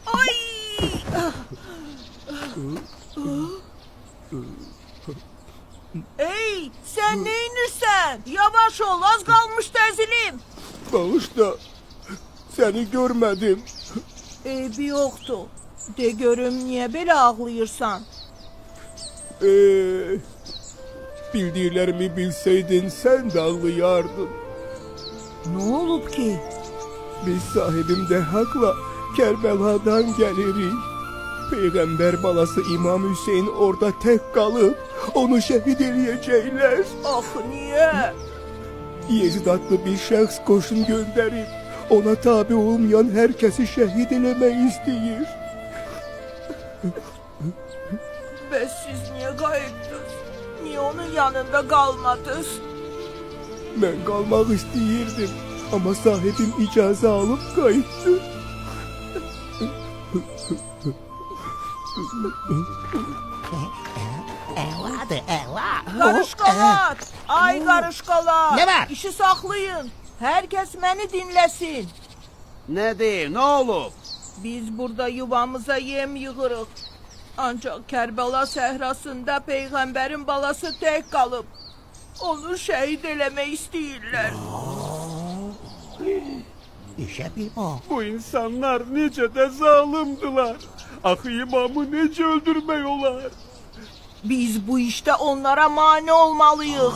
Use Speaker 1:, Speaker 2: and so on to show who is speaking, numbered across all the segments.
Speaker 1: Ay! Ey, sen ne inirsen? Yavaş ol, az kalmış tezilim.
Speaker 2: Bağışla. Seni görmedim.
Speaker 1: Bir yoktu. De görüm niye böyle ağlayırsan?
Speaker 2: Bildiğlerimi bilseydin sen de ağlayardın.
Speaker 1: Ne olup ki?
Speaker 2: Biz sahibim de hakla Kerbela'dan geliriz. Peygamber balası İmam Hüseyin orada tek kalıp onu şehit edecekler.
Speaker 1: Ah niye?
Speaker 2: Yezid adlı bir şahs kurşun gönderip ona tabi olmayan herkesi şehit elemeyi istiyor.
Speaker 1: Ve siz niye kayıptınız? Niye onun yanında kalmadınız?
Speaker 2: Ben kalmak istiyirdim ama sahibim icazı alıp kayıttı.
Speaker 3: Evladı evlat.
Speaker 1: Karışkalar! Ay karışkalar!
Speaker 3: Ne var?
Speaker 1: İşi saklayın. Herkes beni dinlesin.
Speaker 4: Ne değil, ne olur?
Speaker 1: Biz burada yuvamıza yem yığırıq. Ancak Kerbela səhrasında peygamberin balası tek kalıp onu şehit elemek istiyorlar.
Speaker 3: İşe bir o.
Speaker 2: Bu insanlar nece de zalimdiler. Akı imamı nece öldürmeyolar.
Speaker 1: Biz bu işte onlara mani olmalıyız.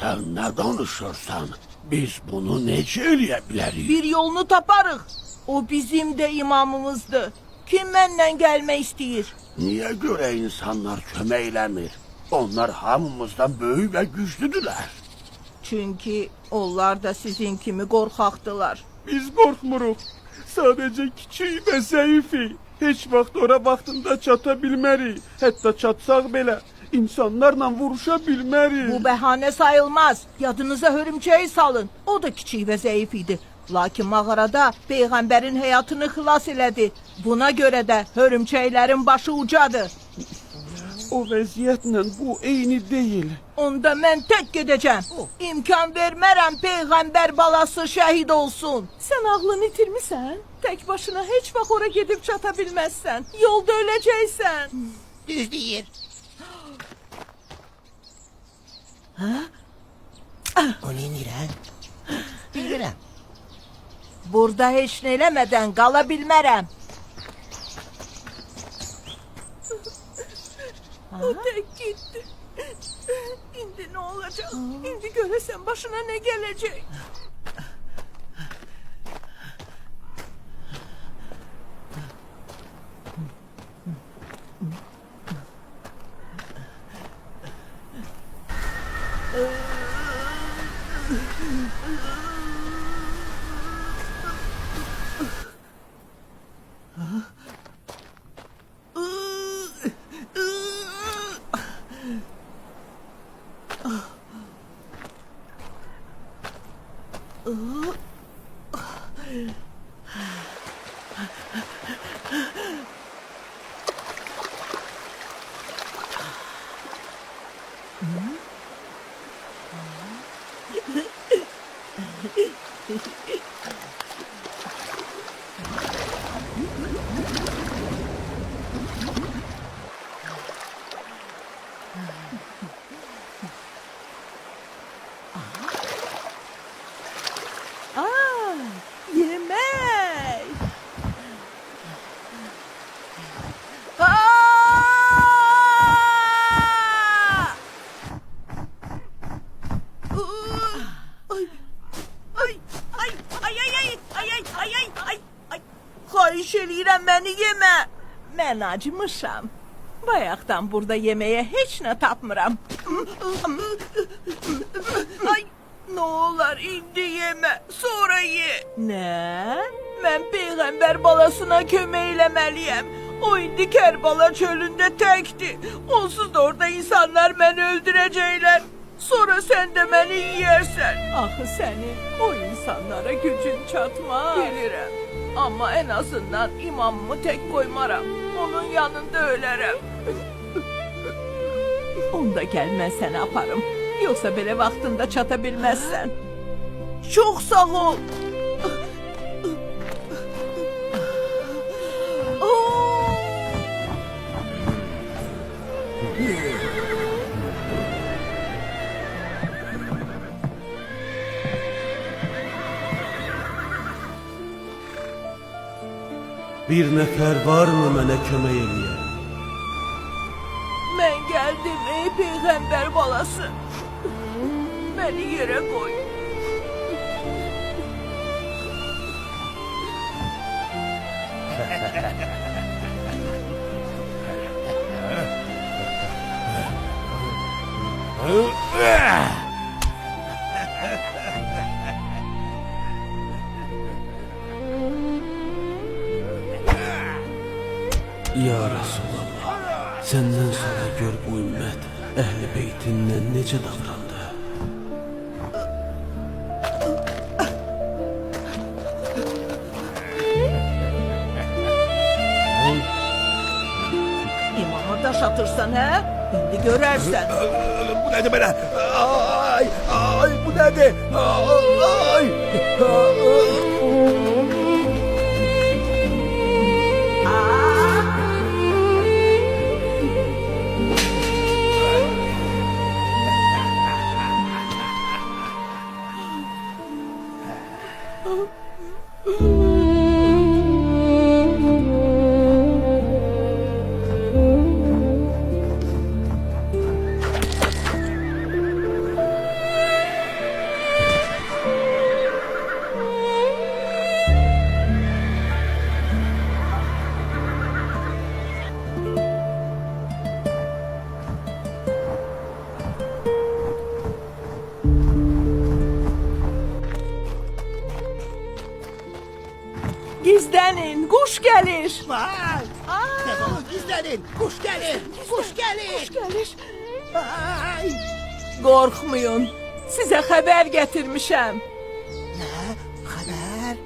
Speaker 4: Sen ne danışırsan, biz bunu nece eleyebiliriz?
Speaker 1: Bir yolunu taparıq. O bizim de imamımızdı. Kim benden gelme istiyor?
Speaker 4: Niye göre insanlar kömeylemir? Onlar hamımızdan büyük ve güçlüdüler.
Speaker 1: Çünkü onlar da sizin kimi korkaktılar.
Speaker 2: Biz korkmuruk. Sadece küçüğü ve zayıfı. Hiç vaxt ora vaxtında çata bilmərik. Hətta çatsaq belə insanlarla vuruşa bilmərik.
Speaker 1: Bu behane sayılmaz. Yadınıza hörümçeği salın. O da küçük ve zayıf idi. Lakin mağarada peygamberin hayatını xilas elədi. Buna göre de hörümçeklerin başı ucadı.
Speaker 2: O vəziyyətlə bu eyni deyil.
Speaker 1: Onda mən tek gideceğim. İmkan vermərəm peygamber balası şehit olsun. Sen aklını itirmişsen. Tek başına hiç vaxt ora gidip çatabilmezsen. Yolda öleceksen.
Speaker 3: Düz değil. O nedir ha? Bilmirəm.
Speaker 1: Burada hiç nelemeden kalabilmərəm. O tek gitti. Şimdi ne olacak? Şimdi göresen başına ne gelecek? Yemek. Xahiş eləyirəm məni yemə. Mən acımışam. Bayaqdan burada yeməyə heç nə tapmıram. Ay, ne olar indi yemə, sonra ye. Nə? Mən peyğəmbər balasına kömək eləməliyəm. O indi Kerbala çölündə təkdir. Onsuz da orada insanlar məni öldürəcəklər. Sonra sen de beni yiyersen. Ahı senin o insanlara gücün çatmaz. Bilirim. Ama en azından imamımı tek koymaram. Onun yanında ölerim. Onda gelmezsen yaparım. Yoxsa belə vaxtında çata bilməzsən. Çox sağ ol.
Speaker 5: Bir nəfər varmı mənə kömək eləyən?
Speaker 1: Mən gəldim ey peyğəmbər balası. Məni yerə qoy.
Speaker 5: Ya Resulallah, səndən sonra gör bu ümmət əhl-i beytindən necə davrandı.
Speaker 1: İmamı daş atırsan hə? İndi görərsən.
Speaker 2: Bu nədir belə? Ay, ay, bu nədir? Ay,
Speaker 1: Gizlənin, quş gəlir.
Speaker 3: Vay! Defolun gizlenin. Kuş gelir. Kuş gelir.
Speaker 1: Quş gəlir.
Speaker 3: Ay!
Speaker 1: Qorxmayın. Sizə xəbər gətirmişəm.
Speaker 3: Ne? Haber?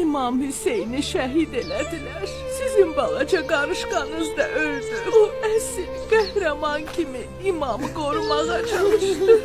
Speaker 1: İmam Hüseyni şəhid elədilər. Sizin balaca qarışqanız da öldü. O əsl qəhrəman kimi imamı qorumağa çalışdı.